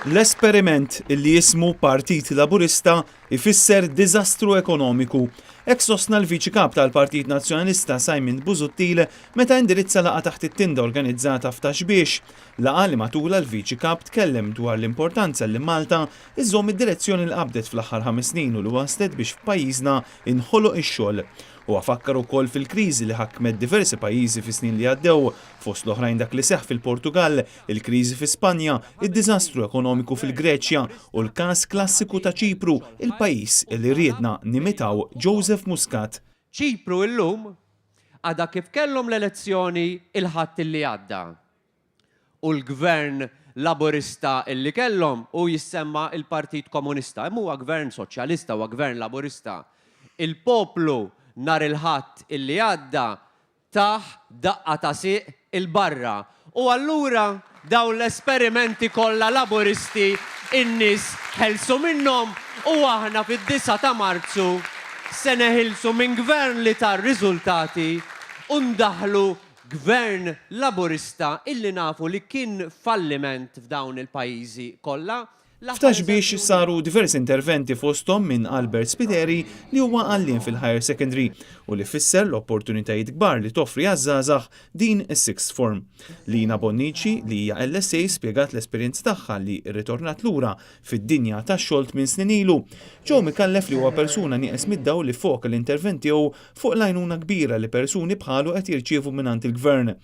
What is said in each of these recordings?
L-esperiment illi jismu Partit Laburista ifisser diżastru ekonomiku. Hekk sostna l-Viċi Kap tal-Partit Nazzjonalista Simon Busuttil meta indirizza laqgħa taħt it-tinda organizzata f'Taxbiex. Laqgħa li matula l-Viċi Kap tkellem dwar l-importanza li Malta iżżomm id-direzzjoni li qabdet fl-aħħar 5 snin u li waslet biex f'pajjiżna inħoloq ix-xogħol. U għafakkar ukoll fil-kriżi li ħakmet diversi pajjiżi fis-snin li għaddew, fost l-oħrajn dak li seħħ fil-Portugal, il-kriżi fi Spanja, id-diżastru ekonomiku fil-Greċja u l-każ klassiku ta' Ċipru, il-pajjiż li riedna nimitaw Joseph Muscat. Ċipru illum għadha kif kellhom l-elezzjoni il-ħadd illi għadda. U l-gvern laburista illi kellhom u jissemma il-Partit Komunista. Huwa gvern soċjalista u gvern laburista. Il-poplu nar il-ħadd illi għadda taħ daqqa ta' siq il-barra. U allura dawn l-esperimenti kollha laburisti in-nies ħelsu minnhom u aħna fid-9 ta' Marzu se neħilsu minn gvern li tar riżultati u ndaħlu gvern laburista illi nafu li kien falliment f'dawn il-pajjiżi kollha. F'Taxbiex saru diversi interventi fosthom minn Albert Spiteri li huwa għallien fil-Higher Secondary u li fisser l-opportunitajiet kbar li toffri għaż-żgħażagħ din is-sixth form. Lina Bonnici li hija LSA spjegat l-esperjenza tagħha li rritornat lura fid-dinja tax-xogħol minn snin ilu. Ġew mikallef li huwa persuna nieqes mid-daw li fuq l-interventi jew fuq l-għajnuna kbira li persuni bħalu qed jirċievu mingħand il-gvern.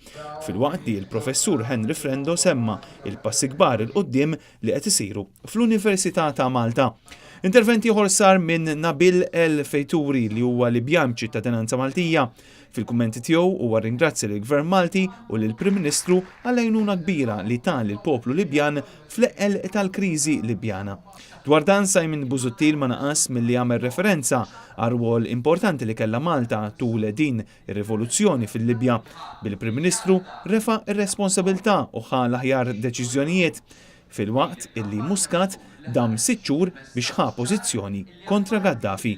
Filwaqt li l-professur Henry Frendo semma il-passi kbar il-qudiem li qed isiru fl-Università ta' Malta. Interventi ieħor sar minn Nabil El Fejturi li huwa Libjan ċittadinanza Maltija. Fil-kummenti tiegħu huwa ringrazzja lill-Gvern Malti u lill-Prim Ministru għall-għajnuna kbira li ta' lill-poplu Libjan fl-eqel tal-kriżi Libjana. Dwar dan Simon Busuttil ma naqas milli jagħmel referenza għal rwol importanti li kellha Malta tul din ir-rivoluzzjoni fil-Libja. Bil-Prim Ministru refa' ir-responsabilità u ħa l-aħjar deċiżjonijiet fil-waqt illi Muscat dam 6 xhur biex ħa pożizzjoni kontra Gaddafi.